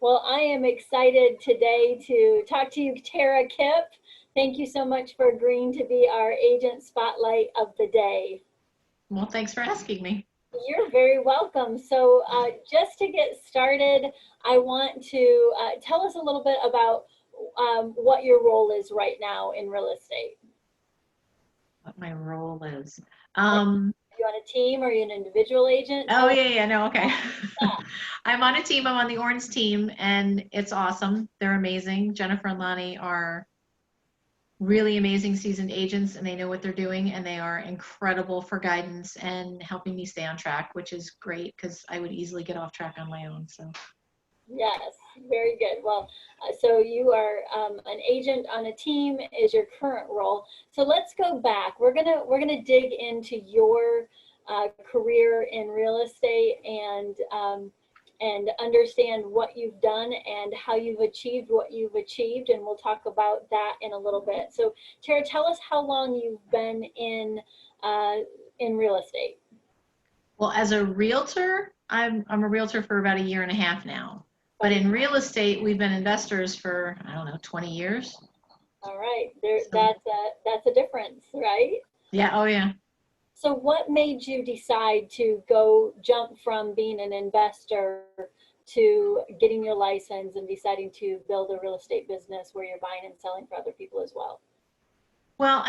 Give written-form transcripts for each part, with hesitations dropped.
Well, I am excited today to talk to you, Tara Kipp. Thank you so much for agreeing to be our agent spotlight of the day. Well, thanks for asking me. You're very welcome. So just to get started, I want to tell us a little bit about what your role is right now in real estate. What my role is. Are you on a team? Are you an individual agent? Oh, yeah, no, okay. I'm on a team. I'm on the Orange team, and it's awesome. They're amazing. Jennifer and Lonnie are really amazing seasoned agents, and they know what they're doing, and they are incredible for guidance and helping me stay on track, which is great because I would easily get off track on my own. So. Yes, very good. Well, so you are an agent on a team is your current role. So let's go back. We're gonna dig into your career in real estate and understand what you've done and how you've achieved what you've achieved, and we'll talk about that in a little bit. So Tara, tell us how long you've been in real estate. Well, as a realtor, I'm a realtor for about a year and a half now. But in real estate, we've been investors for, I don't know, 20 years. All right, So, that's a difference, right? yeah, oh yeah. So what made you decide to go jump from being an investor to getting your license and deciding to build a real estate business where you're buying and selling for other people as well? Well,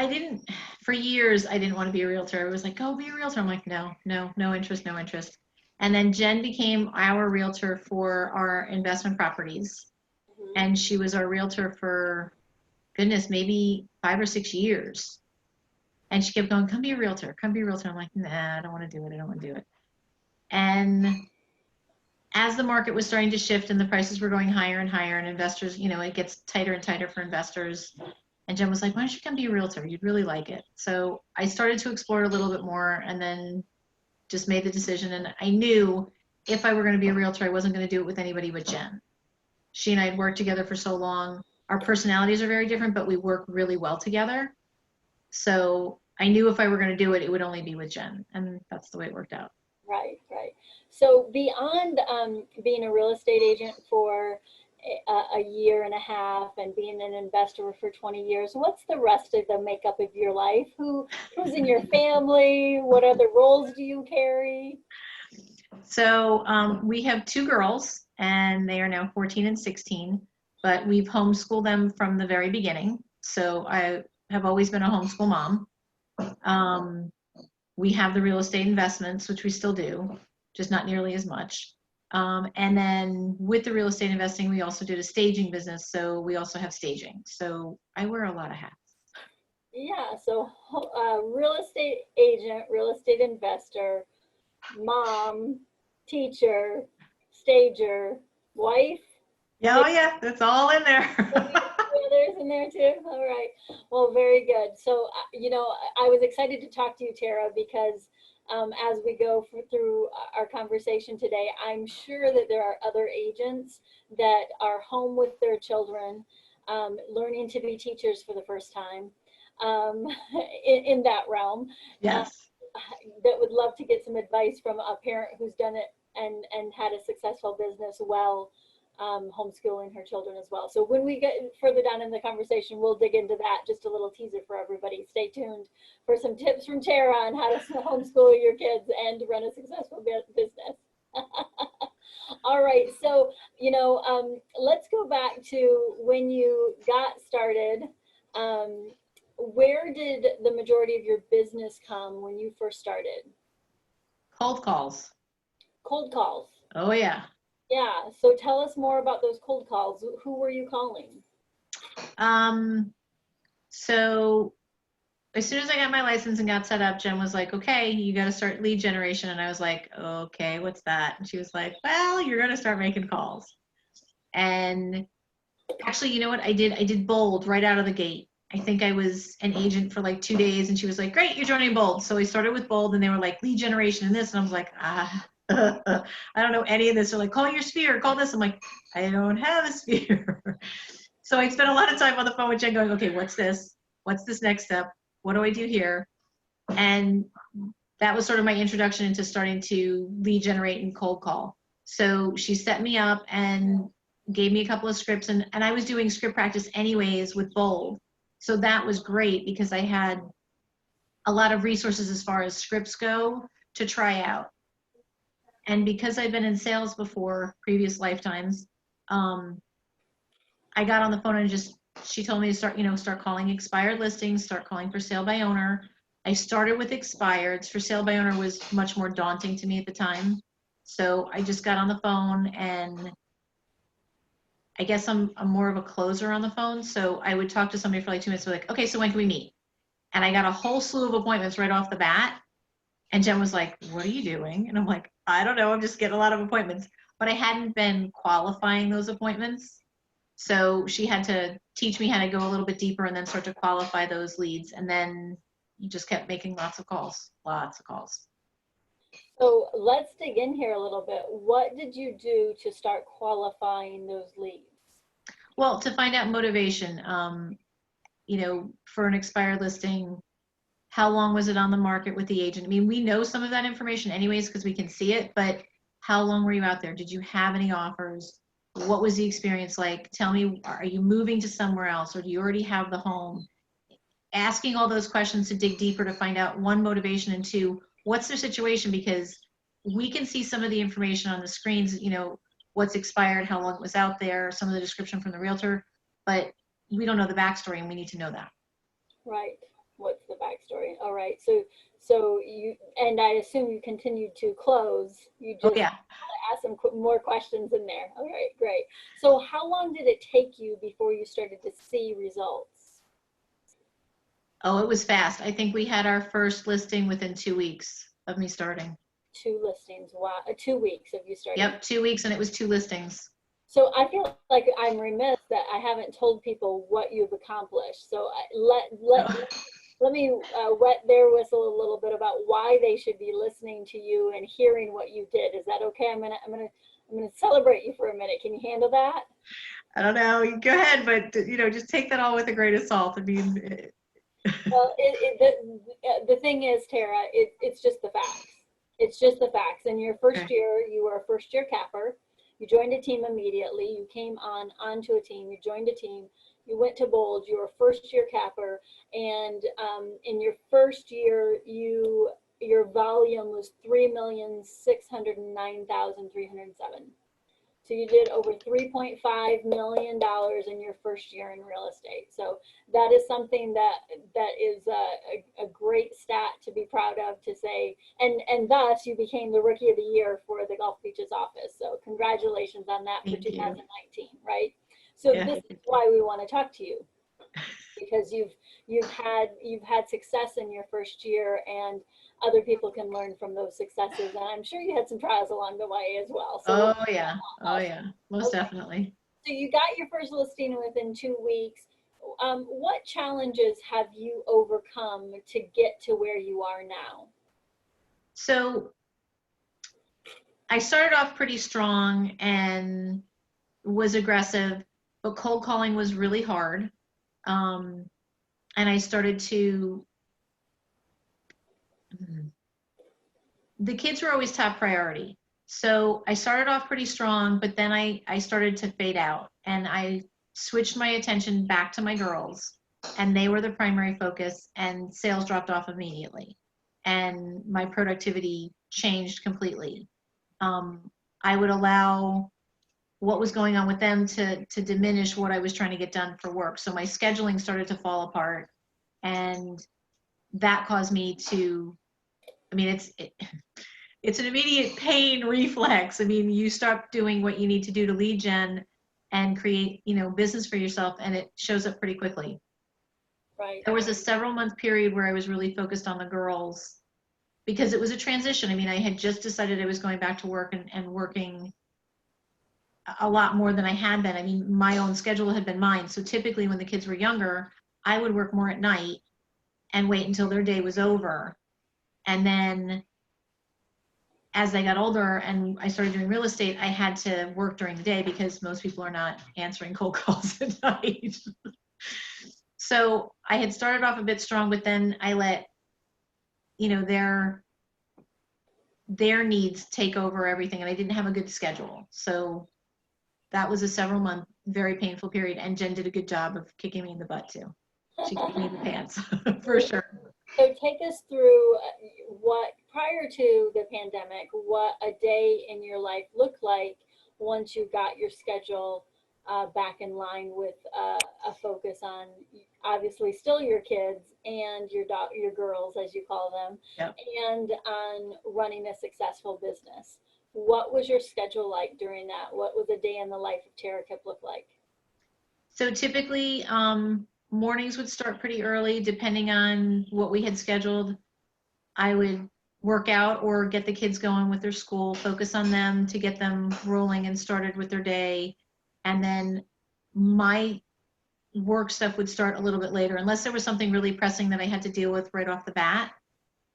for years, I didn't want to be a realtor. I was like, oh, be a realtor. I'm like, no, no, no interest, no interest. And then Jen became our realtor for our investment properties. Mhm. And she was our realtor for, goodness, maybe 5 or 6 years. And she kept going, come be a realtor, come be a realtor. I'm like, nah, I don't want to do it. I don't want to do it. And as the market was starting to shift and the prices were going higher and higher, and investors, it gets tighter and tighter for investors. And Jen was like, why don't you come be a realtor? You'd really like it. So I started to explore a little bit more and then just made the decision. And I knew if I were going to be a realtor, I wasn't going to do it with anybody but Jen. She and I had worked together for so long. Our personalities are very different, but we work really well together. So I knew if I were going to do it, it would only be with Jen. And that's the way it worked out. Right, right. So beyond being a real estate agent for a year and a half and being an investor for 20 years, what's the rest of the makeup of your life? Who's in your family? What other roles do you carry? So we have 2 girls, and they are now 14 and 16, but we've homeschooled them from the very beginning. So I have always been a homeschool mom. Um, we have the real estate investments, which we still do, just not nearly as much. And then with the real estate investing, we also did a staging business. So we also have staging. So I wear a lot of hats. Yeah, so real estate agent, real estate investor, mom, teacher, stager, wife. Yeah, oh yeah, that's all in there. Others in there too. All right. Well, very good. So, I was excited to talk to you, Tara, because as we go through our conversation today, I'm sure that there are other agents that are home with their children, learning to be teachers for the first time um, in that realm. Uh, Yes. that would love to get some advice from a parent who's done it and had a successful business well, homeschooling her children as well. So when we get further down in the conversation, we'll dig into that. Just a little teaser for everybody. Stay tuned for some tips from Tara on how to homeschool your kids and run a successful business. All right, so let's go back to when you got started. Where did the majority of your business come when you first started? Cold calls. Cold calls. Oh yeah. Yeah, so tell us more about those cold calls. Who were you calling? Um, so as soon as I got my license and got set up, Jen was like, okay, you got to start lead generation. And I was like, okay, what's that? And she was like, well, you're going to start making calls. And actually, you know what? I did Bold right out of the gate. I think I was an agent for like 2 days, and she was like, great, you're joining Bold. So I started with Bold, and they were like, lead generation and this. And I was like, I don't know any of this. They're like, call your sphere, call this. I'm like, I don't have a sphere. So I spent a lot of time on the phone with Jen going, okay, what's this? What's this next step? What do I do here? And that was sort of my introduction into starting to lead generate and cold call. So she set me up, and gave me a couple of scripts, and I was doing script practice anyways with Bold. So that was great because I had a lot of resources as far as scripts go to try out. And because I've been in sales before, previous lifetimes, I got on the phone and she told me to start calling expired listings, start calling for sale by owner. I started with expireds. For sale by owner was much more daunting to me at the time. So I just got on the phone, and I guess I'm more of a closer on the phone. So I would talk to somebody for like 2 minutes, like, okay, so when can we meet? And I got a whole slew of appointments right off the bat. And Jen was like, what are you doing? And I'm like, I don't know. I'm just getting a lot of appointments. But I hadn't been qualifying those appointments. So she had to teach me how to go a little bit deeper and then start to qualify those leads. And then you just kept making lots of calls. So let's dig in here a little bit. What did you do to start qualifying those leads? Well, to find out motivation, for an expired listing, how long was it on the market with the agent? I mean, we know some of that information anyways because we can see it, but how long were you out there? Did you have any offers? What was the experience like? Tell me, are you moving to somewhere else, or do you already have the home? Asking all those questions to dig deeper to find out, one, motivation, and two, what's their situation? Because we can see some of the information on the screens, what's expired, how long it was out there, some of the description from the realtor, but we don't know the backstory, and we need to know that. Right. What's the backstory? All right. So you, and I assume you continued to close. You just ask some more questions in there. All right, great. So how long did it take you before you started to see results? Oh, it was fast. I think we had our first listing within 2 weeks of me starting. 2 listings. Wow. 2 weeks of you starting. Yep, 2 weeks, and it was 2 listings. So I feel like I'm remiss that I haven't told people what you've accomplished. So let me wet their whistle a little bit about why they should be listening to you and hearing what you did. Is that okay? I'm gonna celebrate you for a minute. Can you handle that? I don't know. You go ahead, but just take that all with a grain of salt. I mean, well, the thing is, Tara, it's just the facts. It's just the facts. In your first year, you were a first-year capper. You joined a team immediately. You came onto a team. You joined a team. You went to Bold. You were a first-year capper, and in your first year, your volume was 3,609,307. So you did over $3.5 million in your first year in real estate. So that is something that is a great stat to be proud of, to say, and thus you became the Rookie of the Year for the Gulf Beaches office. So congratulations on that for 2019, right? So this is why we want to talk to you, because you've had success in your first year, and other people can learn from those successes. And I'm sure you had some trials along the way as well. So oh yeah, most definitely. So you got your first listing within 2 weeks. What challenges have you overcome to get to where you are now? So I started off pretty strong and was aggressive, but cold calling was really hard. And I started to, the kids were always top priority. So I started off pretty strong, but then I started to fade out, and I switched my attention back to my girls, and they were the primary focus, and sales dropped off immediately. And my productivity changed completely. I would allow what was going on with them to diminish what I was trying to get done for work. So my scheduling started to fall apart, and that caused me to, I mean, it's an immediate pain reflex. I mean, you start doing what you need to do to lead gen and create, business for yourself, and it shows up pretty quickly. Right. There was a several month period where I was really focused on the girls because it was a transition. I mean, I had just decided I was going back to work and working a lot more than I had been. I mean, my own schedule had been mine. So typically when the kids were younger, I would work more at night and wait until their day was over. And then as I got older and I started doing real estate, I had to work during the day because most people are not answering cold calls at night. So I had started off a bit strong, but then I let, their needs take over everything, and I didn't have a good schedule. So that was a several month, very painful period. And Jen did a good job of kicking me in the butt too. She kicked me in the pants for sure. So take us through what, prior to the pandemic, what a day in your life looked like once you got your schedule back in line with a focus on obviously still your kids and your girls, as you call them, Yep. and on running a successful business. What was your schedule like during that? What was a day in the life of Tara Kipp look like? So typically, mornings would start pretty early, depending on what we had scheduled. I would work out or get the kids going with their school, focus on them to get them rolling and started with their day. And then my work stuff would start a little bit later, unless there was something really pressing that I had to deal with right off the bat.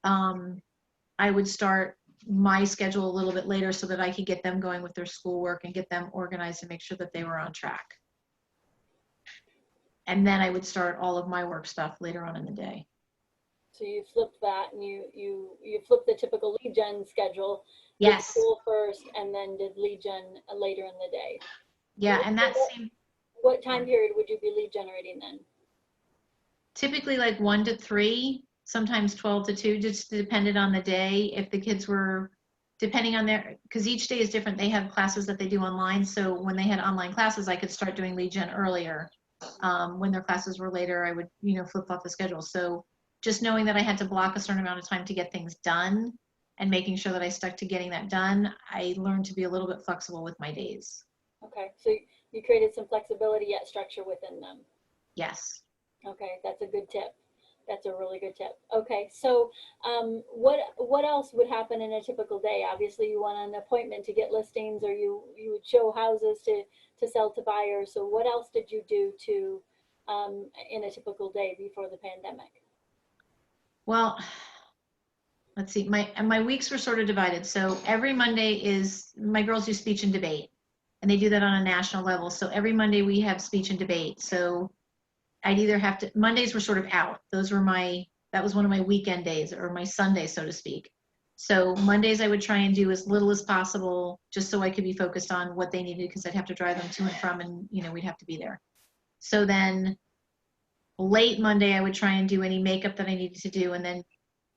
I would start my schedule a little bit later so that I could get them going with their schoolwork and get them organized and make sure that they were on track. And then I would start all of my work stuff later on in the day. So you flipped that, and you flipped the typical lead gen schedule. Did Yes. school first and then did lead gen later in the day. Yeah, and that seemed. What time period would you be lead generating then? Typically like 1 to 3, sometimes 12 to 2, just depended on the day. If the kids were, depending on their, because each day is different. They have classes that they do online. So when they had online classes, I could start doing lead gen earlier. When their classes were later, I would, flip off the schedule. So just knowing that I had to block a certain amount of time to get things done and making sure that I stuck to getting that done, I learned to be a little bit flexible with my days. Okay, so you created some flexibility yet structure within them. Yes. Okay, that's a good tip. That's a really good tip. Okay, so what else would happen in a typical day? Obviously, you want an appointment to get listings, or you would show houses to sell to buyers. So what else did you do to in a typical day before the pandemic? Well, let's see. My weeks were sort of divided. So every Monday is, my girls do speech and debate, and they do that on a national level. So every Monday we have speech and debate. So I'd either have to, Mondays were sort of out. That was one of my weekend days, or my Sunday, so to speak. So Mondays I would try and do as little as possible, just so I could be focused on what they needed, because I'd have to drive them to and from, and we'd have to be there. So then late Monday I would try and do any makeup that I needed to do, and then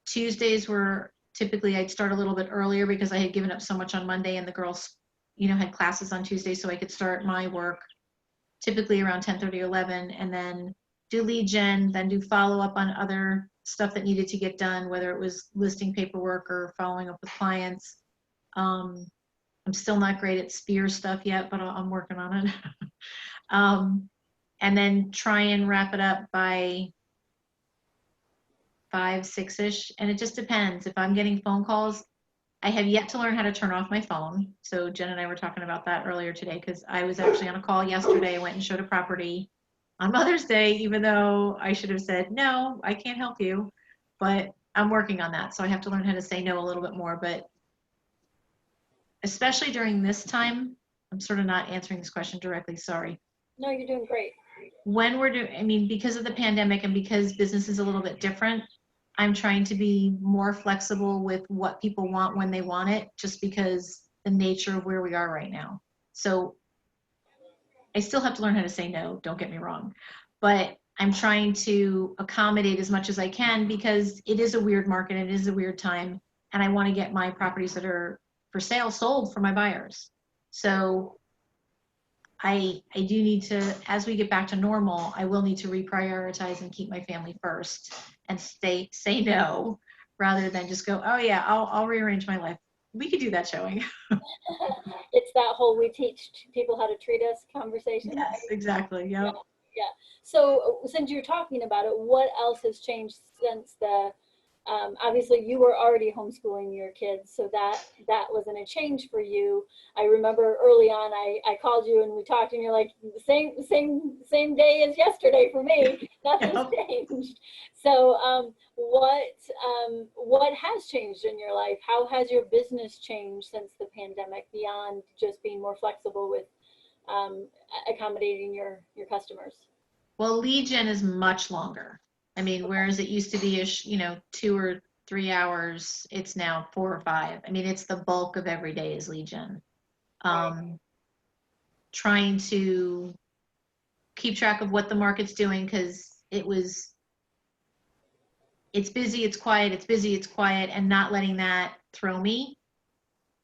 Tuesdays were typically, I'd start a little bit earlier because I had given up so much on Monday, and the girls, had classes on Tuesday, so I could start my work typically around 10:30 or 11, and then do lead gen, then do follow up on other stuff that needed to get done, whether it was listing paperwork or following up with clients. I'm still not great at spear stuff yet, but I'm working on it. And then try and wrap it up by 5, 6-ish, and it just depends. If I'm getting phone calls, I have yet to learn how to turn off my phone. So Jen and I were talking about that earlier today, because I was actually on a call yesterday. I went and showed a property on Mother's Day, even though I should have said, no, I can't help you. But I'm working on that. So I have to learn how to say no a little bit more. But especially during this time, I'm sort of not answering this question directly, sorry. No, you're doing great. When we're doing, because of the pandemic and because business is a little bit different, I'm trying to be more flexible with what people want when they want it, just because the nature of where we are right now. So I still have to learn how to say no, don't get me wrong, but I'm trying to accommodate as much as I can, because it is a weird market, it is a weird time, and I want to get my properties that are for sale sold for my buyers. So I do need to, as we get back to normal, I will need to reprioritize and keep my family first and say no, rather than just go, oh yeah, I'll rearrange my life. We could do that showing. It's that whole "we teach people how to treat us" conversation. Yes, exactly. Yep. Yeah. So since you're talking about it, what else has changed since the obviously you were already homeschooling your kids, so that wasn't a change for you. I remember early on I called you and we talked, and you're like, the same day as yesterday for me. Nothing's Yep. changed. So what has changed in your life? How has your business changed since the pandemic, beyond just being more flexible with accommodating your customers? Well, lead gen is much longer. I mean, whereas it used to be, 2 or 3 hours, it's now 4 or 5. I mean, it's the bulk of every day is lead gen. trying to keep track of what the market's doing, because it's busy, it's quiet, it's busy, it's quiet, and not letting that throw me.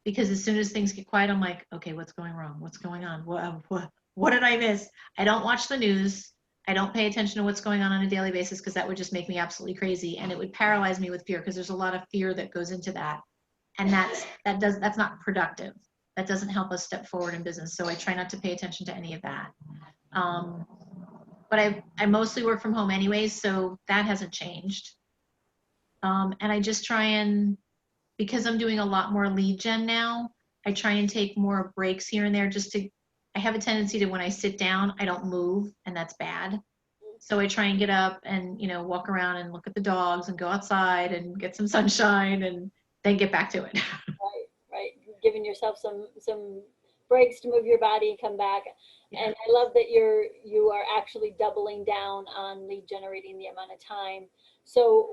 Because as soon as things get quiet, I'm like, okay, what's going wrong? What's going on? What did I miss? I don't watch the news. I don't pay attention to what's going on a daily basis, because that would just make me absolutely crazy, and it would paralyze me with fear, because there's a lot of fear that goes into that, and that's not productive. That doesn't help us step forward in business. So I try not to pay attention to any of that. But I mostly work from home anyways, so that hasn't changed. And I just try and, because I'm doing a lot more lead gen now, I try and take more breaks here and there, I have a tendency to, when I sit down, I don't move, and that's bad. So I try and get up and, walk around and look at the dogs and go outside and get some sunshine and then get back to it. Right. Giving yourself some breaks to move your body, come back. Yeah. And I love that you are actually doubling down on lead generating the amount of time. So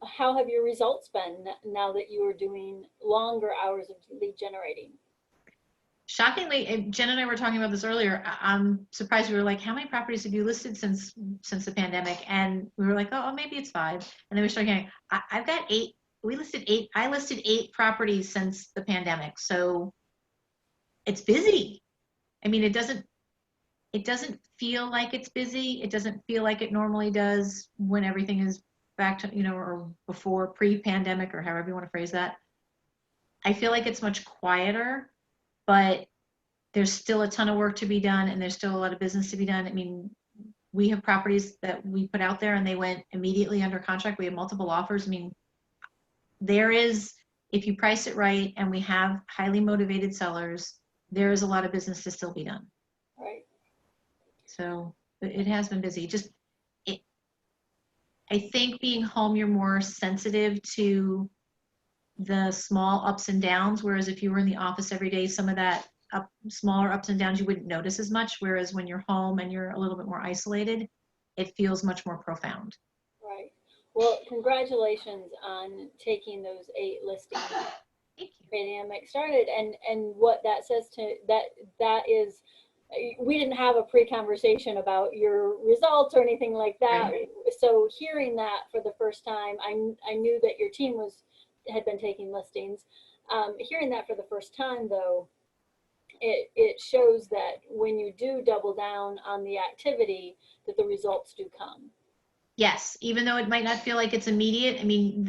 how have your results been now that you are doing longer hours of lead generating? Shockingly, Jen and I were talking about this earlier. I'm surprised. We were like, how many properties have you listed since the pandemic? And we were like, oh, maybe it's 5. And then we started getting, I've got 8. We listed 8. I listed 8 properties since the pandemic. So it's busy. I mean, it doesn't feel like it's busy. It doesn't feel like it normally does when everything is back to, or before, pre-pandemic, or however you want to phrase that. I feel like it's much quieter, but there's still a ton of work to be done, and there's still a lot of business to be done. I mean, we have properties that we put out there and they went immediately under contract. We have multiple offers. I mean, if you price it right and we have highly motivated sellers, there is a lot of business to still be done. Right. So it has been busy. I think being home, you're more sensitive to the small ups and downs, whereas if you were in the office every day, some of that smaller ups and downs you wouldn't notice as much, whereas when you're home and you're a little bit more isolated, it feels much more profound. Right. Well, congratulations on taking those 8 listings pandemic started, and what that says to that is, we didn't have a pre-conversation about your results or anything like that. Right. So hearing that for the first time, I knew that your team had been taking listings. Hearing that for the first time, though, it shows that when you do double down on the activity, that the results do come. Yes, even though it might not feel like it's immediate. I mean,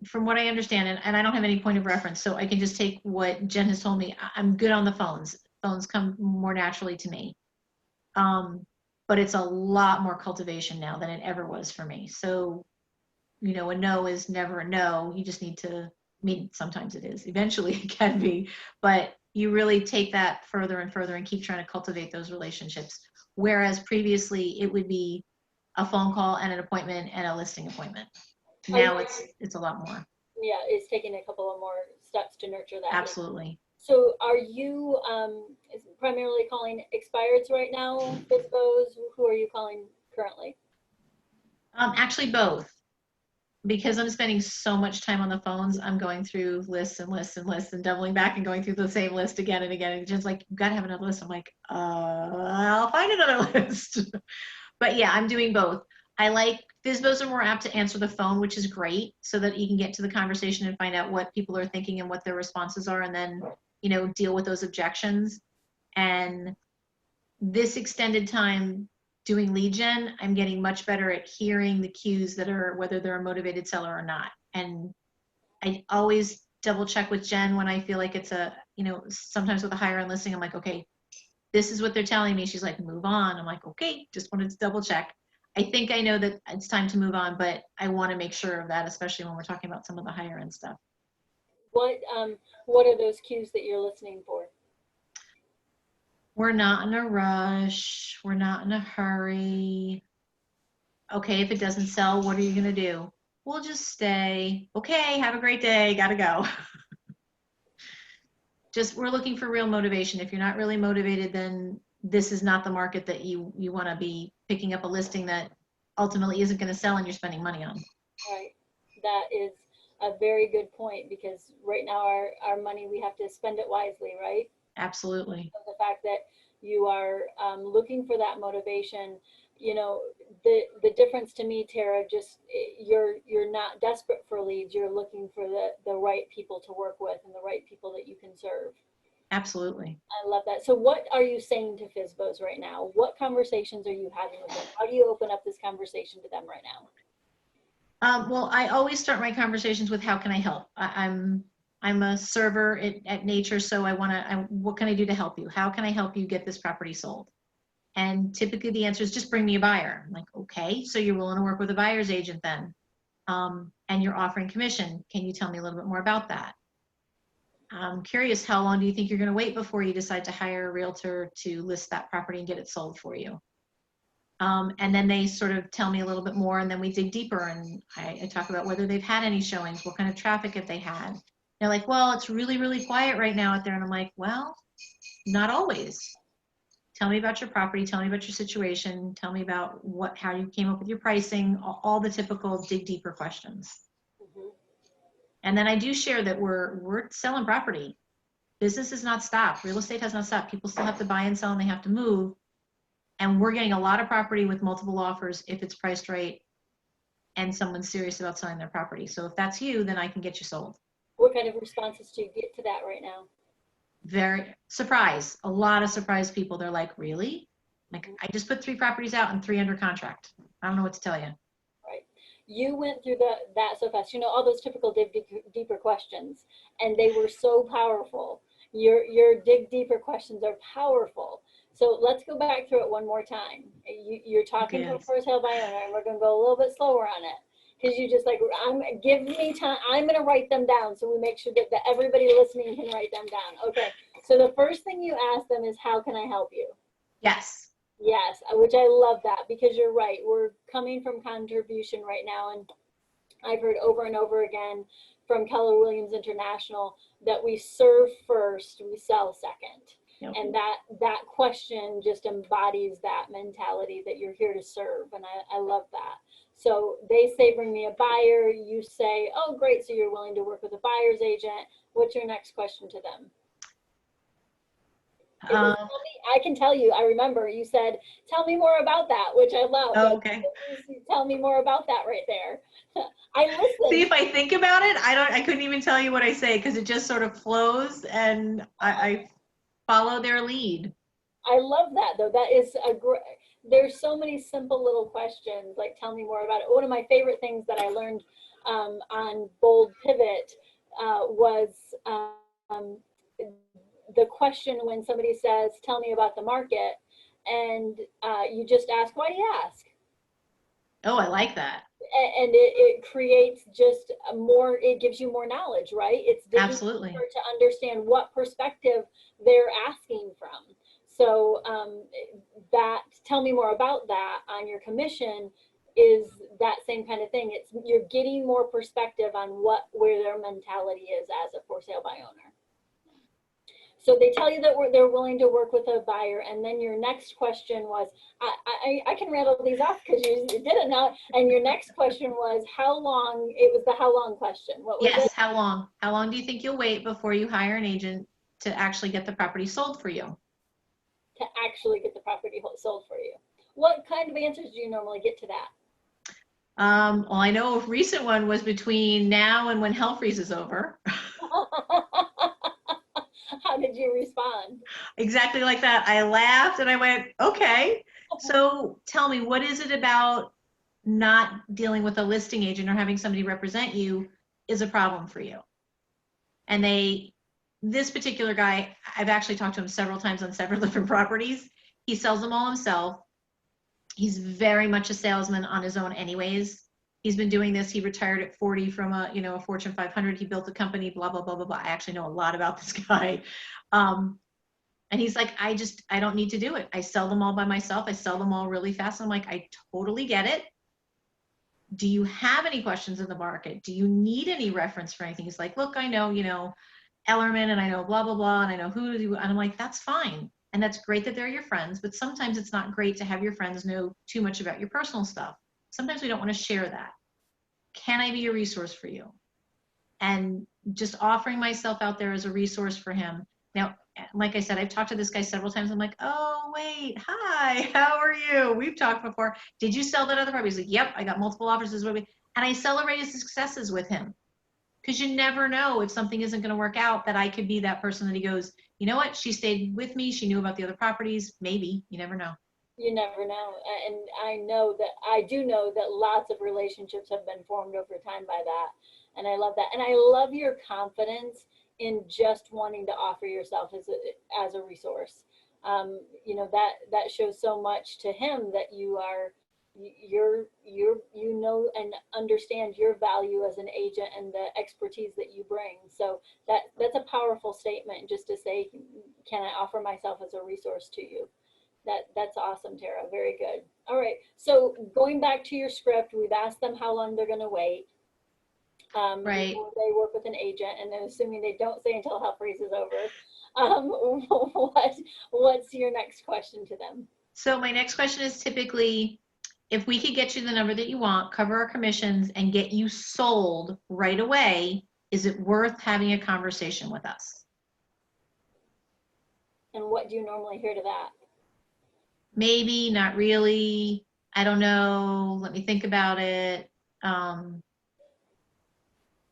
from what I understand, and I don't have any point of reference, so I can just take what Jen has told me. I'm good on the phones. Phones come more naturally to me. But it's a lot more cultivation now than it ever was for me. So, a no is never a no. You just need to, sometimes it is. Eventually it can be. But you really take that further and further and keep trying to cultivate those relationships. Whereas previously it would be a phone call and an appointment and a listing appointment. Now it's a lot more. Yeah, it's taking a couple of more steps to nurture that. Absolutely. So are you primarily calling expireds right now, FSBOs? Who are you calling currently? Actually both. Because I'm spending so much time on the phones, I'm going through lists and lists and lists and doubling back and going through the same list again and again. And Jen's like, you gotta have another list. I'm like, I'll find another list. But yeah, I'm doing both. I like FSBOs are more apt to answer the phone, which is great, so that you can get to the conversation and find out what people are thinking and what their responses are, and then, deal with those objections. And this extended time doing lead gen, I'm getting much better at hearing the cues that are, whether they're a motivated seller or not. And I always double check with Jen when I feel like it's sometimes with a higher end listing, I'm like, okay, this is what they're telling me. She's like, move on. I'm like, okay, just wanted to double check. I think I know that it's time to move on, but I want to make sure of that, especially when we're talking about some of the higher end stuff. What are those cues that you're listening for? We're not in a rush. We're not in a hurry. Okay, if it doesn't sell, what are you going to do? We'll just stay. Okay, have a great day. Gotta go. We're looking for real motivation. If you're not really motivated, then this is not the market that you want to be picking up a listing that ultimately isn't going to sell and you're spending money on. Right. That is a very good point, because right now our money, we have to spend it wisely, right? Absolutely. So the fact that you are looking for that motivation, you know, the difference to me, Tara, just you're not desperate for leads. You're looking for the right people to work with and the right people that you can serve. Absolutely. I love that. So what are you saying to FSBOs right now? What conversations are you having with them? How do you open up this conversation to them right now? Well, I always start my conversations with how can I help? I'm a server at nature, so what can I do to help you? How can I help you get this property sold? And typically the answer is just bring me a buyer. I'm like, okay, so you're willing to work with a buyer's agent then, and you're offering commission. Can you tell me a little bit more about that? I'm curious, how long do you think you're going to wait before you decide to hire a realtor to list that property and get it sold for you? And then they sort of tell me a little bit more, and then we dig deeper, and I talk about whether they've had any showings, what kind of traffic have they had. They're like, well, it's really, really quiet right now out there. And I'm like, well, not always. Tell me about your property, tell me about your situation, tell me about how you came up with your pricing, all the typical dig deeper questions. Mhm. And then I do share that we're selling property. Business has not stopped. Real estate has not stopped. People still have to buy and sell, and they have to move. And we're getting a lot of property with multiple offers if it's priced right and someone's serious about selling their property. So if that's you, then I can get you sold. What kind of responses do you get to that right now? Very surprise. A lot of surprised people. They're like, really? Like, I just put 3 properties out and 3 under contract. I don't know what to tell you. Right. You went through that so fast. You know, all those typical dig deeper questions, and they were so powerful. Your dig deeper questions are powerful. So let's go back through it one more time. You're talking to a Yes. for sale by owner, and we're going to go a little bit slower on it, because you just like, give me time. I'm going to write them down so we make sure that everybody listening can write them down. Okay. So the first thing you ask them is, how can I help you? Yes. Yes, which I love that, because you're right. We're coming from contribution right now, and I've heard over and over again from Keller Williams International that we serve first, we sell second. Yep. And that question just embodies that mentality that you're here to serve, and I love that. So they say, bring me a buyer. You say, oh, great, so you're willing to work with a buyer's agent. What's your next question to them? I can tell you, I remember you said, tell me more about that, which I love. Oh, okay. Tell me more about that right there. I listened. See, if I think about it, I couldn't even tell you what I say, because it just sort of flows, and I follow their lead. I love that, though. That is a great, there's so many simple little questions, like tell me more about it. One of my favorite things that I learned on Bold Pivot was the question when somebody says, tell me about the market, and you just ask, why do you ask? Oh, I like that. And it creates just more, it gives you more knowledge, right? It's digging Absolutely. deeper to understand what perspective they're asking from. So that, tell me more about that on your commission is that same kind of thing. It's, you're getting more perspective on where their mentality is as a for sale by owner. So they tell you that they're willing to work with a buyer, and then your next question was, I can rattle these off because you did it now. And your next question was how long. It was the how long question. What was Yes, it? how long? How long do you think you'll wait before you hire an agent to actually get the property sold for you? To actually get the property sold for you. What kind of answers do you normally get to that? Well, I know a recent one was between now and when hell freezes over. How did you respond? Exactly like that. I laughed and I went, okay. So tell me, what is it about not dealing with a listing agent or having somebody represent you is a problem for you? And this particular guy, I've actually talked to him several times on several different properties. He sells them all himself. He's very much a salesman on his own anyways. He's been doing this. He retired at 40 from a Fortune 500. He built a company, blah, blah, blah, blah, blah. I actually know a lot about this guy. And he's like, I don't need to do it. I sell them all by myself. I sell them all really fast. I'm like, I totally get it. Do you have any questions in the market? Do you need any reference for anything? He's like, look, I know, Ellerman, and I know blah, blah, blah, and I know and I'm like, that's fine. And that's great that they're your friends, but sometimes it's not great to have your friends know too much about your personal stuff. Sometimes we don't want to share that. Can I be a resource for you? and just offering myself out there as a resource for him. Now, like I said, I've talked to this guy several times. I'm like, oh, wait, hi, how are you? We've talked before. Did you sell that other property? He's like, yep, I got multiple offers. This is what we, and I celebrate his successes with him. Because you never know if something isn't going to work out, that I could be that person that he goes, you know what? She stayed with me. She knew about the other properties. Maybe. You never know. You never know. And I do know that lots of relationships have been formed over time by that. And I love that. And I love your confidence in just wanting to offer yourself as a resource. You know, that shows so much to him that you know and understand your value as an agent and the expertise that you bring. So that's a powerful statement, just to say, can I offer myself as a resource to you? That's awesome, Tara. Very good. All right. So going back to your script, we've asked them how long they're going to wait Right. before they work with an agent, and then assuming they don't say until hell freezes over. What's your next question to them? So my next question is typically, if we could get you the number that you want, cover our commissions, and get you sold right away, is it worth having a conversation with us? And what do you normally hear to that? Maybe, not really. I don't know. Let me think about it.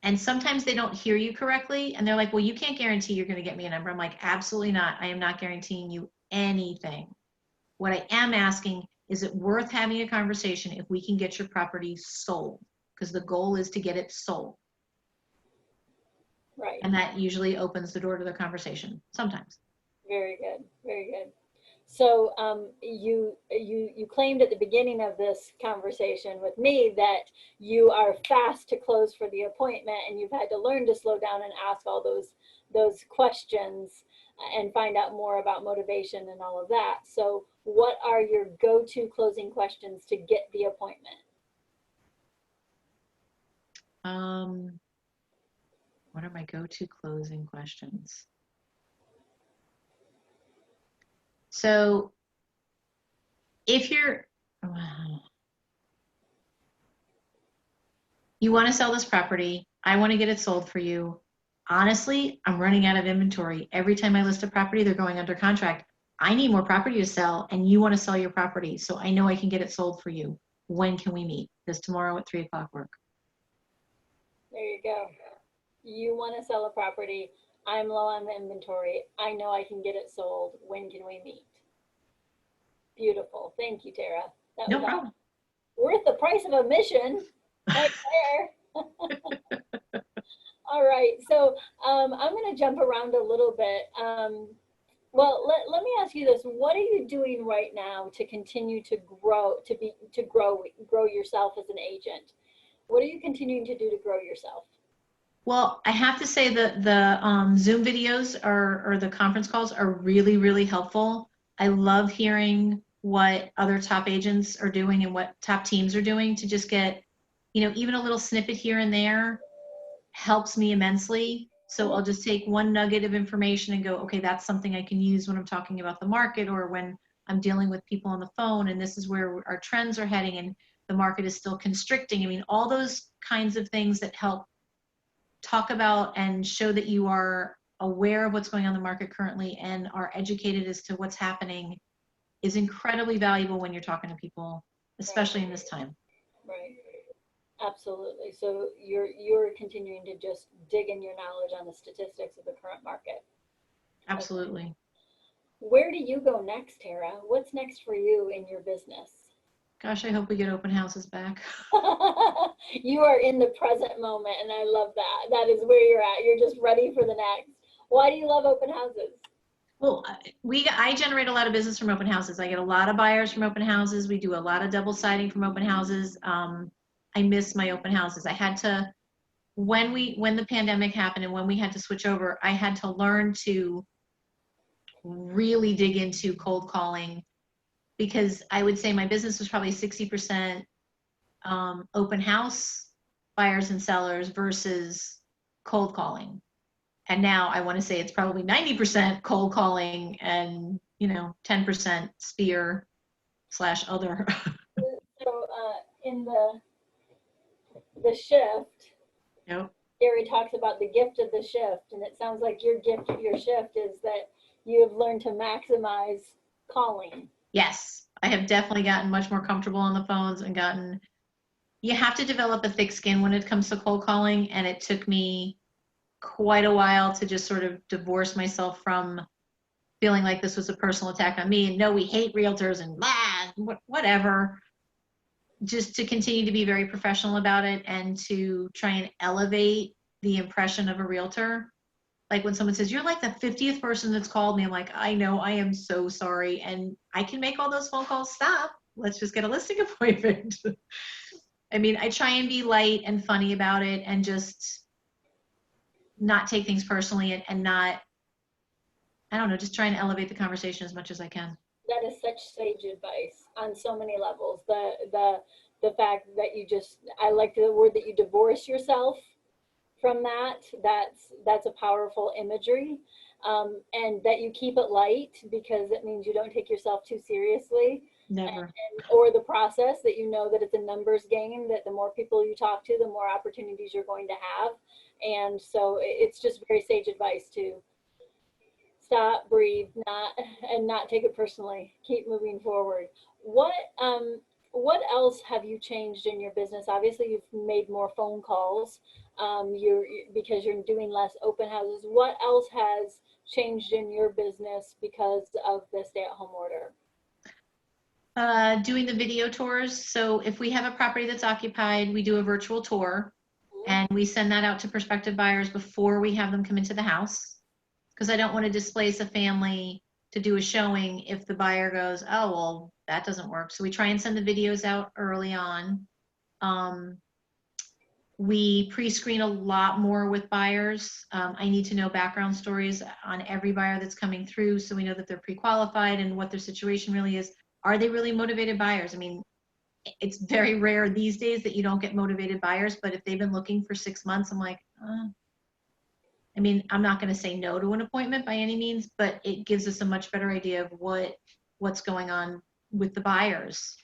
And sometimes they don't hear you correctly, and they're like, well, you can't guarantee you're going to get me a number. I'm like, absolutely not. I am not guaranteeing you anything. What I am asking, is it worth having a conversation if we can get your property sold? Because the goal is to get it sold. Right. And that usually opens the door to the conversation, sometimes. Very good. Very good. So you claimed at the beginning of this conversation with me that you are fast to close for the appointment, and you've had to learn to slow down and ask all those questions and find out more about motivation and all of that. So what are your go-to closing questions to get the appointment? What are my go-to closing questions? So if you want to sell this property, I want to get it sold for you. Honestly, I'm running out of inventory. Every time I list a property, they're going under contract. I need more property to sell, and you want to sell your property, so I know I can get it sold for you. When can we meet? Does tomorrow at 3 o'clock work? There you go. You want to sell a property. I'm low on the inventory. I know I can get it sold. When can we meet? Beautiful. Thank you, Tara. That No was problem. worth the price of admission right there. All right. So I'm going to jump around a little bit. Well, let me ask you this. What are you doing right now to continue to grow yourself as an agent? What are you continuing to do to grow yourself? Well, I have to say that the Zoom videos or the conference calls are really, really helpful. I love hearing what other top agents are doing and what top teams are doing to just get, even a little snippet here and there helps me immensely. So I'll just take one nugget of information and go, okay, that's something I can use when I'm talking about the market or when I'm dealing with people on the phone, and this is where our trends are heading and the market is still constricting. I mean, all those kinds of things that help talk about and show that you are aware of what's going on in the market currently and are educated as to what's happening is incredibly valuable when you're talking to people, especially in this time. Right. Absolutely. So you're continuing to just dig in your knowledge on the statistics of the current market. Absolutely. Okay. Where do you go next, Tara? What's next for you in your business? Gosh, I hope we get open houses back. You are in the present moment, and I love that. That is where you're at. You're just ready for the next. Why do you love open houses? Well, I generate a lot of business from open houses. I get a lot of buyers from open houses. We do a lot of double siding from open houses. I miss my open houses. I had to, when the pandemic happened and when we had to switch over, I had to learn to really dig into cold calling, because I would say my business was probably 60% open house buyers and sellers versus cold calling. And now I want to say it's probably 90% cold calling and 10% spear / other. So in the shift, Yep. Gary talks about the gift of the shift, and it sounds like your gift of your shift is that you have learned to maximize calling. Yes, I have definitely gotten much more comfortable on the phones and you have to develop a thick skin when it comes to cold calling. And it took me quite a while to just sort of divorce myself from feeling like this was a personal attack on me. And no, we hate realtors and blah, whatever. Just to continue to be very professional about it and to try and elevate the impression of a realtor. Like when someone says, you're like the 50th person that's called me, I'm like, I know, I am so sorry. And I can make all those phone calls stop. Let's just get a listing appointment. I mean, I try and be light and funny about it and just not take things personally and not, I don't know, just try and elevate the conversation as much as I can. That is such sage advice on so many levels. The fact that you just, I like the word that you divorce yourself from that. That's a powerful imagery. And that you keep it light because it means you don't take yourself too seriously. Never. Or the process that you know that it's a numbers game, that the more people you talk to, the more opportunities you're going to have. And so it's just very sage advice to stop, breathe, not take it personally. Keep moving forward. What else have you changed in your business? Obviously, you've made more phone calls. Because you're doing less open houses. What else has changed in your business because of the stay-at-home order? Doing the video tours. So if we have a property that's occupied, we do a virtual tour and we send that out to prospective buyers before we have them come into the house. Because I don't want to displace a family to do a showing if the buyer goes, oh, well, that doesn't work. So we try and send the videos out early on. We pre-screen a lot more with buyers. I need to know background stories on every buyer that's coming through so we know that they're pre-qualified and what their situation really is. Are they really motivated buyers? I mean, it's very rare these days that you don't get motivated buyers, but if they've been looking for 6 months, I'm like, I mean, I'm not going to say no to an appointment by any means, but it gives us a much better idea of what's going on with the buyers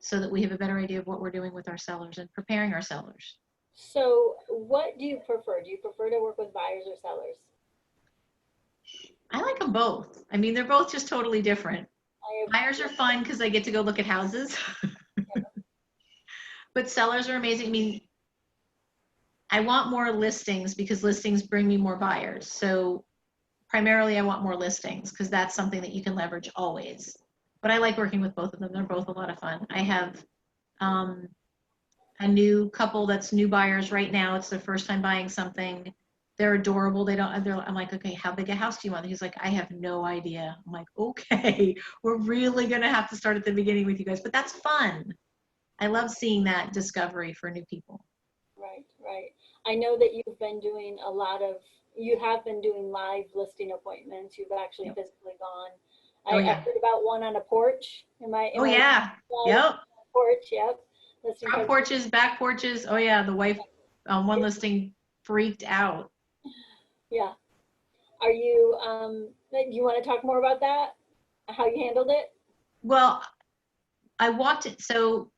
so that we have a better idea of what we're doing with our sellers and preparing our sellers. So what do you prefer? Do you prefer to work with buyers or sellers? I like them both. I mean, they're both just totally different. Buyers are fun because I get to go look at houses. But sellers are amazing. I mean, I want more listings because listings bring me more buyers. So primarily I want more listings because that's something that you can leverage always. But I like working with both of them. They're both a lot of fun. I have a new couple that's new buyers right now. It's their first time buying something. They're adorable. I'm like, okay, how big a house do you want? He's like, I have no idea. I'm like, okay, we're really going to have to start at the beginning with you guys, but that's fun. I love seeing that discovery for new people. Right. I know that you have been doing live listing appointments. You've actually physically gone. I heard about one on a porch. Yeah. Yep. Porch, yep. Front porches, back porches. Oh yeah, the wife on one listing freaked out. Yeah. Are you, you want to talk more about that? How you handled it? Well, I walked it. So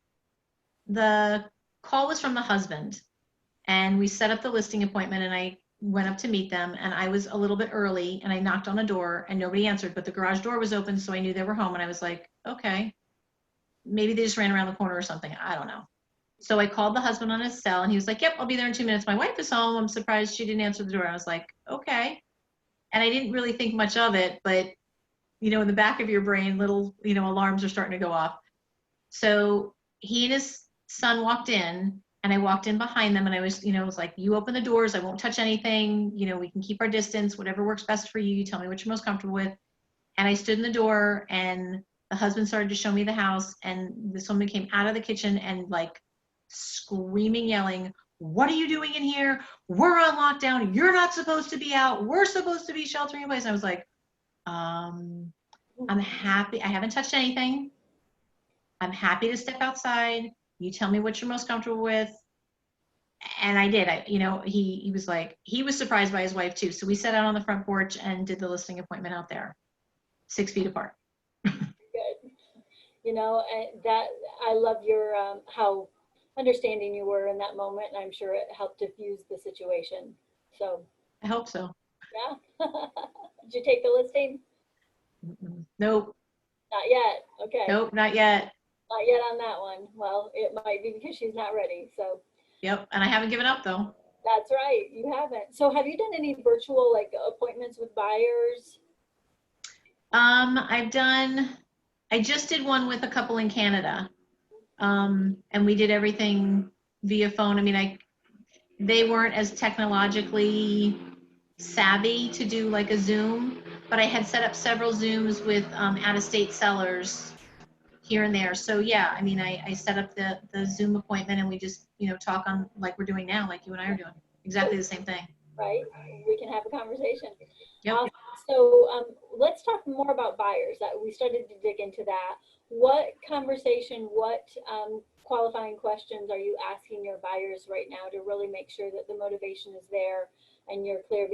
the call was from the husband and we set up the listing appointment and I went up to meet them and I was a little bit early and I knocked on a door and nobody answered, but the garage door was open. So I knew they were home and I was like, okay, maybe they just ran around the corner or something. I don't know. So I called the husband on his cell and he was like, yep, I'll be there in 2 minutes. My wife is home. I'm surprised she didn't answer the door. I was like, okay. And I didn't really think much of it, but in the back of your brain, little, alarms are starting to go off. So he and his son walked in and I walked in behind them and I was, was like, you open the doors. I won't touch anything. We can keep our distance, whatever works best for you. You tell me what you're most comfortable with. And I stood in the door and the husband started to show me the house and this woman came out of the kitchen and like screaming, yelling, what are you doing in here? We're on lockdown. You're not supposed to be out. We're supposed to be sheltering in place. And I was like, I'm happy. I haven't touched anything. I'm happy to step outside. You tell me what you're most comfortable with. And I did. He was like, he was surprised by his wife too. So we sat out on the front porch and did the listing appointment out there, 6 feet apart. Good. That I love your how understanding you were in that moment, and I'm sure it helped diffuse the situation. So, I hope so. yeah. Did you take the listing? Nope. Not yet. Okay. Nope, not yet. Not yet on that one. Well, it might be because she's not ready. So Yep, and I haven't given up though. that's right. You haven't. So have you done any virtual like appointments with buyers? I just did one with a couple in Canada. And we did everything via phone. I mean, they weren't as technologically savvy to do like a Zoom, but I had set up several Zooms with out-of-state sellers here and there. So yeah, I mean, I set up the Zoom appointment and we just, talk on like we're doing now, like you and I are doing. Exactly the same thing. Right? We can have a conversation. Yep. So let's talk more about buyers. That we started to dig into that. What conversation, what qualifying questions are you asking your buyers right now to really make sure that the motivation is there and you're clear?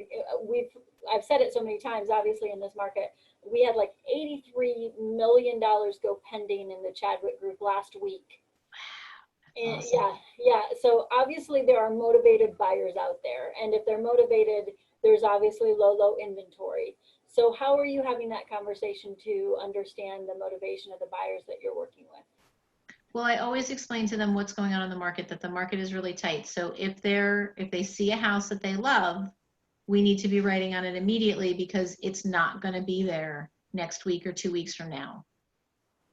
I've said it so many times. Obviously, in this market, we had like $83 million go pending in the Chadwick group last week. And Awesome. yeah. So obviously there are motivated buyers out there, and if they're motivated, there's obviously low inventory. So how are you having that conversation to understand the motivation of the buyers that you're working with? Well, I always explain to them what's going on in the market, that the market is really tight. So if they see a house that they love, we need to be writing on it immediately because it's not going to be there next week or 2 weeks from now.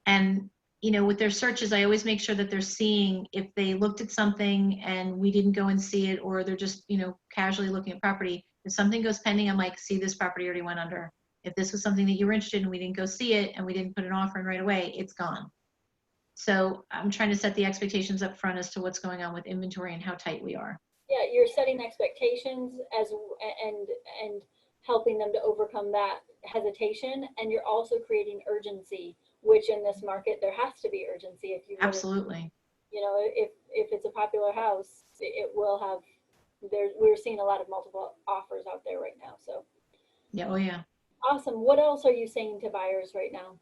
And with their searches, I always make sure that they're seeing if they looked at something and we didn't go and see it, or they're just, casually looking at property. If something goes pending, I'm like, see, this property already went under. If this was something that you were interested in, we didn't go see it and we didn't put an offer in right away, it's gone. So I'm trying to set the expectations up front as to what's going on with inventory and how tight we are. Yeah, you're setting expectations and helping them to overcome that hesitation, and you're also creating urgency, which in this market there has to be urgency if you really, Absolutely. if it's a popular house, it will have. We're seeing a lot of multiple offers out there right now. So Yeah. Oh yeah. awesome. What else are you saying to buyers right now?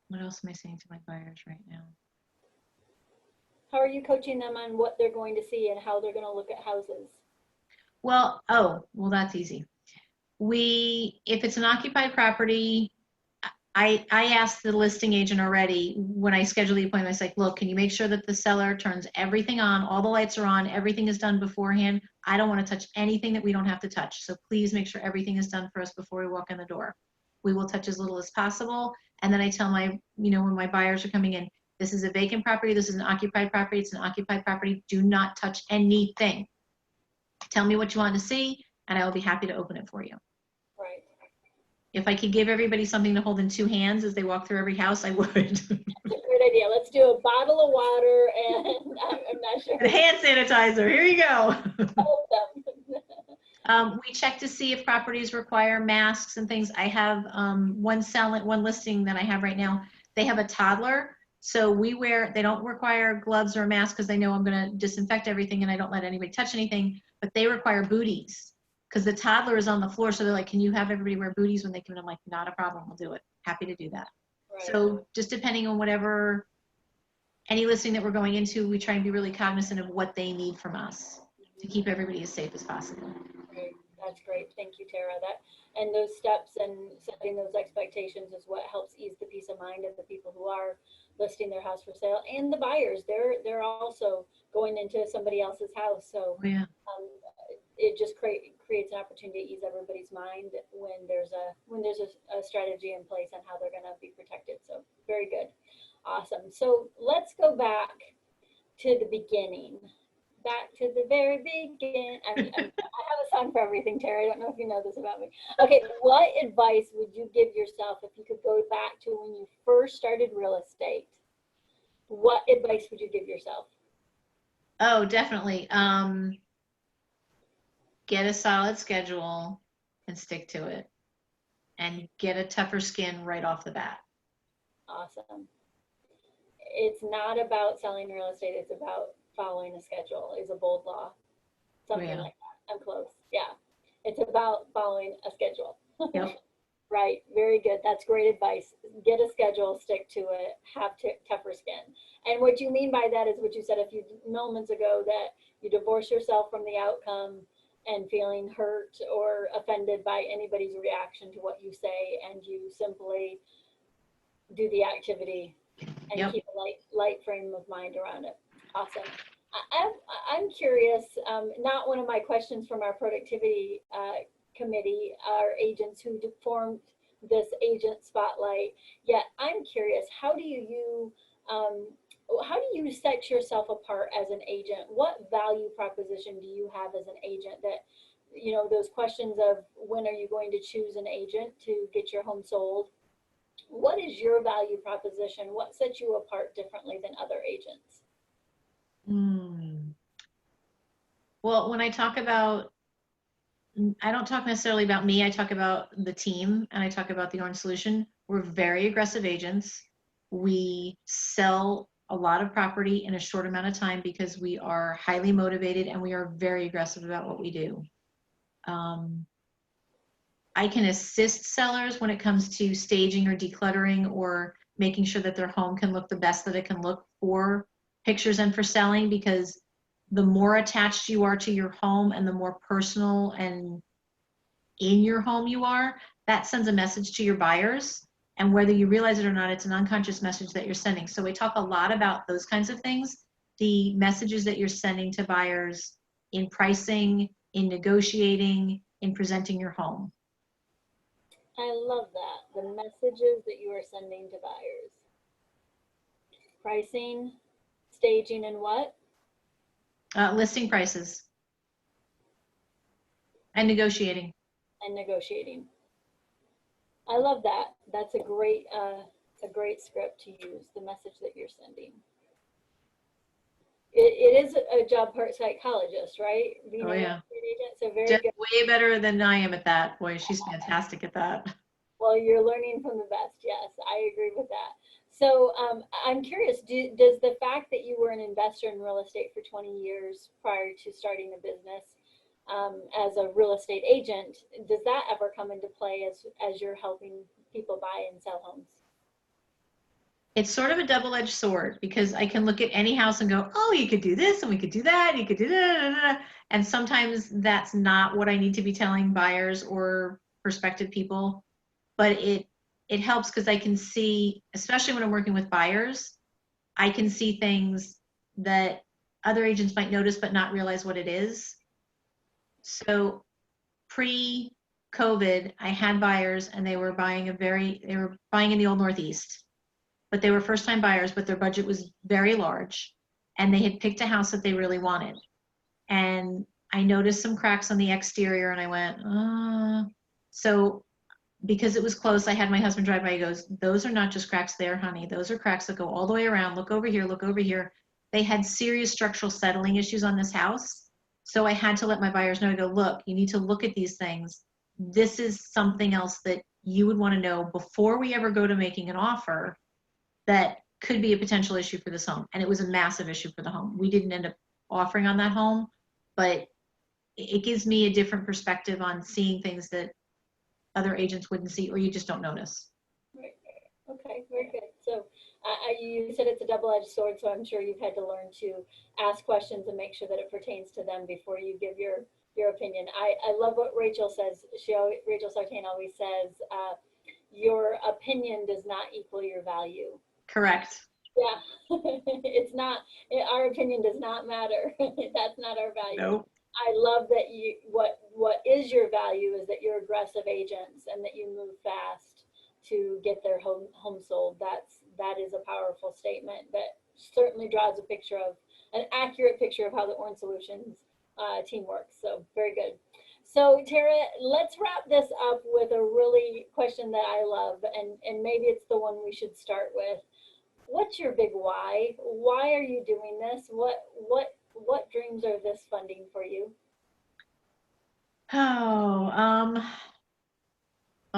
What else am I saying to my buyers right now? How are you coaching them on what they're going to see and how they're going to look at houses? Well, that's easy. If it's an occupied property, I asked the listing agent already when I schedule the appointment. I was like, look, can you make sure that the seller turns everything on, all the lights are on, everything is done beforehand. I don't want to touch anything that we don't have to touch. So please make sure everything is done for us before we walk in the door. We will touch as little as possible. And then I tell when my buyers are coming in, this is a vacant property, this is an occupied property, it's an occupied property. Do not touch anything. Tell me what you want to see, and I will be happy to open it for you. Right. If I could give everybody something to hold in two hands as they walk through every house, I would. That's a great idea. Let's do a bottle of water and I'm not sure. And hand sanitizer. Here you go. Hold them. We check to see if properties require masks and things. I have one listing that I have right now. They have a toddler, so they don't require gloves or a mask because they know I'm going to disinfect everything and I don't let anybody touch anything. But they require booties because the toddler is on the floor. So they're like, can you have everybody wear booties when they come in? I'm like, not a problem. We'll do it. Happy to do that. Right. So just depending on any listing that we're going into, we try and be really cognizant of what they need from us to keep everybody as safe as possible. Great. That's great. Thank you, Tara. And those steps and setting those expectations is what helps ease the peace of mind of the people who are listing their house for sale, and the buyers. They're also going into somebody else's house. So yeah. It just creates an opportunity to ease everybody's mind when there's a strategy in place on how they're going to be protected. So very good. Awesome. So let's go back to the beginning. Back to the very beginning. I have a song for everything, Terry. I don't know if you know this about me. Okay, what advice would you give yourself if you could go back to when you first started real estate? What advice would you give yourself? Oh, definitely. Get a solid schedule and stick to it. And get a tougher skin right off the bat. Awesome. It's not about selling real estate. It's about following a schedule is a bold law. Something like that. I'm close. Yeah. It's about following a schedule. Yep. Right. Very good. That's great advice. Get a schedule, stick to it, have tougher skin. And what you mean by that is what you said a few moments ago, that you divorce yourself from the outcome and feeling hurt or offended by anybody's reaction to what you say, and you simply do the activity and Yep. keep a light frame of mind around it. Awesome. I'm curious, not one of my questions from our productivity committee, our agents who formed this agent spotlight, yet I'm curious, how do you set yourself apart as an agent? What value proposition do you have as an agent that, those questions of when are you going to choose an agent to get your home sold? What is your value proposition? What sets you apart differently than other agents? Well, when I talk about, I don't talk necessarily about me, I talk about the team, and I talk about the Orange Solution. We're very aggressive agents. We sell a lot of property in a short amount of time because we are highly motivated and we are very aggressive about what we do. I can assist sellers when it comes to staging or decluttering or making sure that their home can look the best that it can look for pictures and for selling, because the more attached you are to your home and the more personal and in your home you are, that sends a message to your buyers. And whether you realize it or not, it's an unconscious message that you're sending. So we talk a lot about those kinds of things, the messages that you're sending to buyers in pricing, in negotiating, in presenting your home. I love that. The messages that you are sending to buyers. Pricing, staging, and what? Listing prices and negotiating. And negotiating. I love that. That's a great script to use, the message that you're sending. It is a job for a psychologist, right? Being Oh, a real yeah. estate agent, so very Just good. way better than I am at that. Boy, she's fantastic at that. Well, you're learning from the best. Yes, I agree with that. So I'm curious, does the fact that you were an investor in real estate for 20 years prior to starting a business as a real estate agent, does that ever come into play as you're helping people buy and sell homes? It's sort of a double-edged sword, because I can look at any house and go, oh, you could do this and we could do that, and you could do that. And sometimes that's not what I need to be telling buyers or prospective people. But it helps because I can see, especially when I'm working with buyers, I can see things that other agents might notice but not realize what it is. So pre-COVID, I had buyers and they were buying in the old Northeast, but they were first-time buyers, but their budget was very large, and they had picked a house that they really wanted. And I noticed some cracks on the exterior, and I went, so because it was close, I had my husband drive by. He goes, those are not just cracks there, honey. Those are cracks that go all the way around. Look over here, look over here. They had serious structural settling issues on this house. So I had to let my buyers know, I go, look, you need to look at these things. This is something else that you would want to know before we ever go to making an offer that could be a potential issue for this home. And it was a massive issue for the home. We didn't end up offering on that home, but it gives me a different perspective on seeing things that other agents wouldn't see, or you just don't notice. Right. Okay, very good. So you said it's a double-edged sword, so I'm sure you've had to learn to ask questions and make sure that it pertains to them before you give your opinion. I love what Rachel says. Rachel Sartain always says, your opinion does not equal your value. Correct. Yeah, it's not, our opinion does not matter. That's not our value. Nope. I love that what is your value is that you're aggressive agents and that you move fast to get their home sold. That is a powerful statement that certainly draws an accurate picture of how the Orange Solutions team works. So very good. So Tara, let's wrap this up with a really question that I love, and maybe it's the one we should start with. What's your big why? Why are you doing this? What dreams are this funding for you? Well,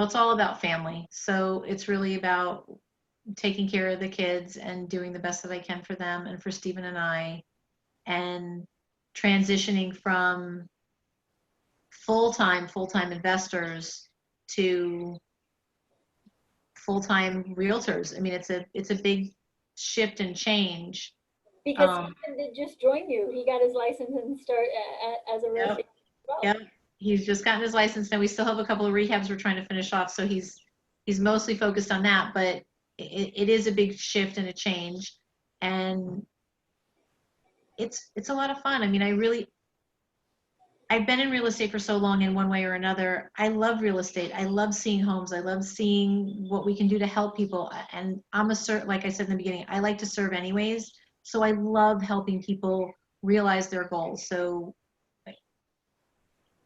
it's all about family. So it's really about taking care of the kids and doing the best that I can for them and for Stephen and I, and transitioning from full-time investors to full-time realtors. I mean, it's a big shift and change. Because he did just join you. He got his license and start as a real Yep. estate agent as well. Yep. He's just gotten his license now. We still have a couple of rehabs we're trying to finish off, so he's mostly focused on that, but it is a big shift and a change, and it's a lot of fun. I mean, I've been in real estate for so long in one way or another. I love real estate. I love seeing homes. I love seeing what we can do to help people. And like I said in the beginning, I like to serve anyways. So I love helping people realize their goals. So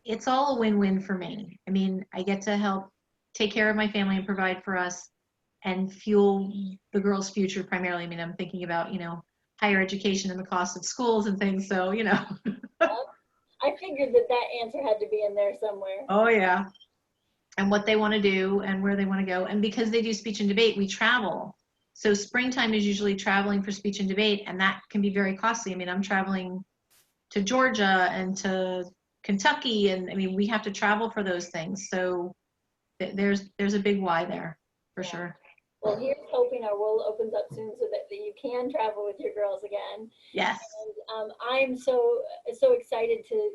it's all a win-win for me. I mean, I get to help take care of my family and provide for us and fuel the girls' future primarily. I mean, I'm thinking about, higher education and the cost of schools and things. So, I figured that answer had to be in there somewhere. Oh, yeah. And what they want to do and where they want to go. And because they do speech and debate, we travel. So springtime is usually traveling for speech and debate, and that can be very costly. I mean, I'm traveling to Georgia and to Kentucky, and I mean, we have to travel for those things. So there's a big why there, for sure. Well, here's hoping our world opens up soon so that you can travel with your girls again. Yes. And I'm so excited to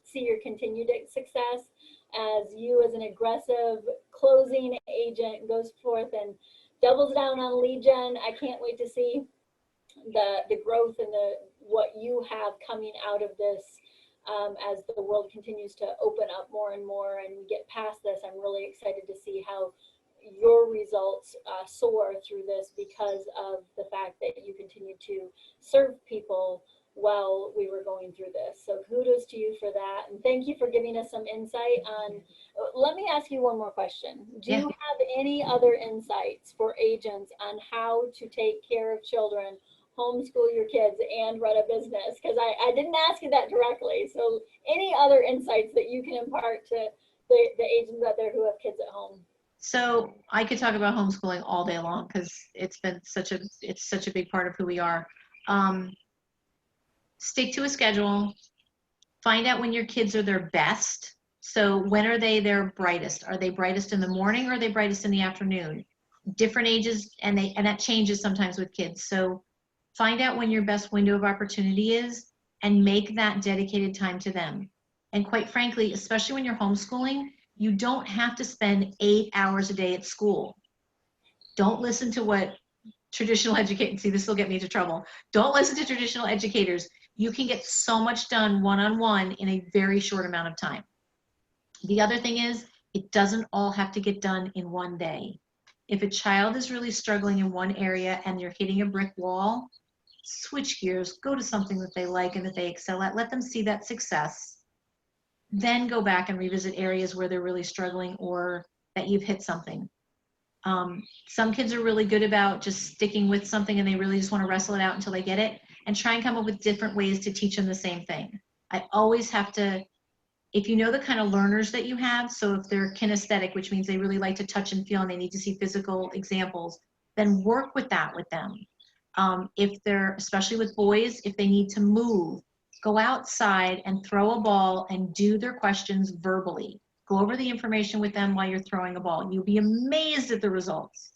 see your continued success as you, as an aggressive closing agent, goes forth and doubles down on lead gen. I can't wait to see the growth and what you have coming out of this. As the world continues to open up more and more and we get past this, I'm really excited to see how your results soar through this because of the fact that you continue to serve people while we were going through this. So kudos to you for that. And thank you for giving us some insight on, let me ask you one more question. Do you have any other insights for agents on how to take care of children, homeschool your kids, and run a business? Because I didn't ask you that directly. So any other insights that you can impart to the agents out there who have kids at home? So I could talk about homeschooling all day long because it's such a big part of who we are. Stick to a schedule. Find out when your kids are their best. So when are they their brightest? Are they brightest in the morning or are they brightest in the afternoon? Different ages, and that changes sometimes with kids. So find out when your best window of opportunity is and make that dedicated time to them. And quite frankly, especially when you're homeschooling, you don't have to spend 8 hours a day at school. Don't listen to what traditional educators, see, this will get me into trouble. Don't listen to traditional educators. You can get so much done one-on-one in a very short amount of time. The other thing is, it doesn't all have to get done in one day. If a child is really struggling in one area and you're hitting a brick wall, switch gears, go to something that they like and that they excel at. Let them see that success. Then go back and revisit areas where they're really struggling or that you've hit something. Some kids are really good about just sticking with something and they really just want to wrestle it out until they get it, and try and come up with different ways to teach them the same thing. I always have to, if you know the kind of learners that you have, so if they're kinesthetic, which means they really like to touch and feel and they need to see physical examples, then work with that with them. If they're, especially with boys, if they need to move, go outside and throw a ball and do their questions verbally. Go over the information with them while you're throwing a ball. You'll be amazed at the results.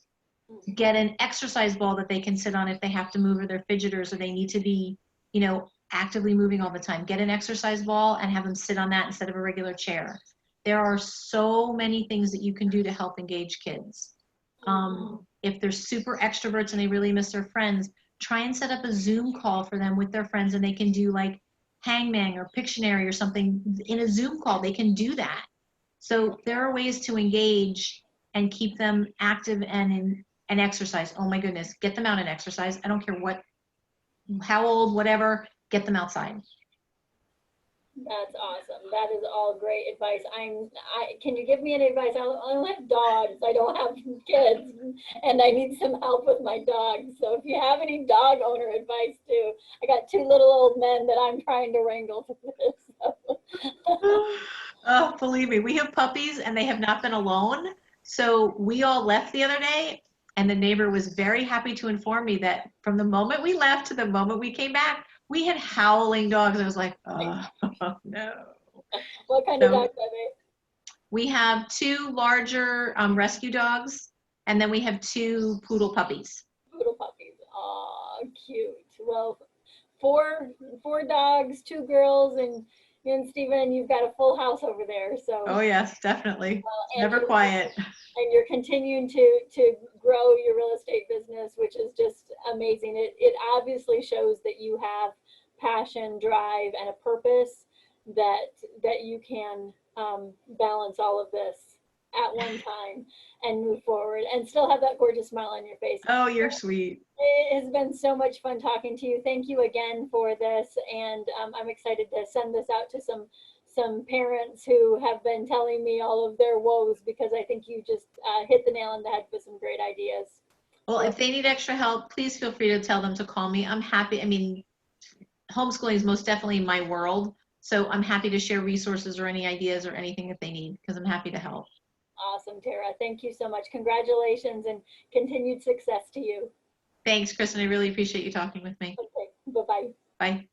Get an exercise ball that they can sit on if they have to move or they're fidgeters or they need to be, actively moving all the time. Get an exercise ball and have them sit on that instead of a regular chair. There are so many things that you can do to help engage kids. If they're super extroverts and they really miss their friends, try and set up a Zoom call for them with their friends, and they can do like Hangman or Pictionary or something in a Zoom call. They can do that. So there are ways to engage and keep them active and exercise. Oh my goodness, get them out and exercise. I don't care how old, whatever, get them outside. That's awesome. That is all great advice. Can you give me any advice? I only have dogs. I don't have kids, and I need some help with my dogs. So if you have any dog owner advice too, I got 2 little old men that I'm trying to wrangle through this. So. Oh, believe me, we have puppies and they have not been alone. So we all left the other day, and the neighbor was very happy to inform me that from the moment we left to the moment we came back, we had howling dogs. I was like, oh, no. What kind of dogs are they? We have 2 larger rescue dogs, And then we have 2 poodle puppies. Poodle puppies. Aw, cute. Well, four dogs, 2 girls, and Stephen, you've got a full house over there. So Oh yes, definitely. and Never quiet. and you're continuing to grow your real estate business, which is just amazing. It obviously shows that you have passion, drive, and a purpose that you can balance all of this at one time and move forward and still have that gorgeous smile on your face. Oh, you're sweet. It has been so much fun talking to you. Thank you again for this, and I'm excited to send this out to some parents who have been telling me all of their woes, because I think you just hit the nail on the head with some great ideas. Well, if they need extra help, please feel free to tell them to call me. I'm happy. I mean, homeschooling is most definitely my world, so I'm happy to share resources or any ideas or anything that they need, because I'm happy to help. Awesome, Tara. Thank you so much. Congratulations and continued success to you. Thanks, Kristen. I really appreciate you talking with me. Okay, bye-bye. Bye.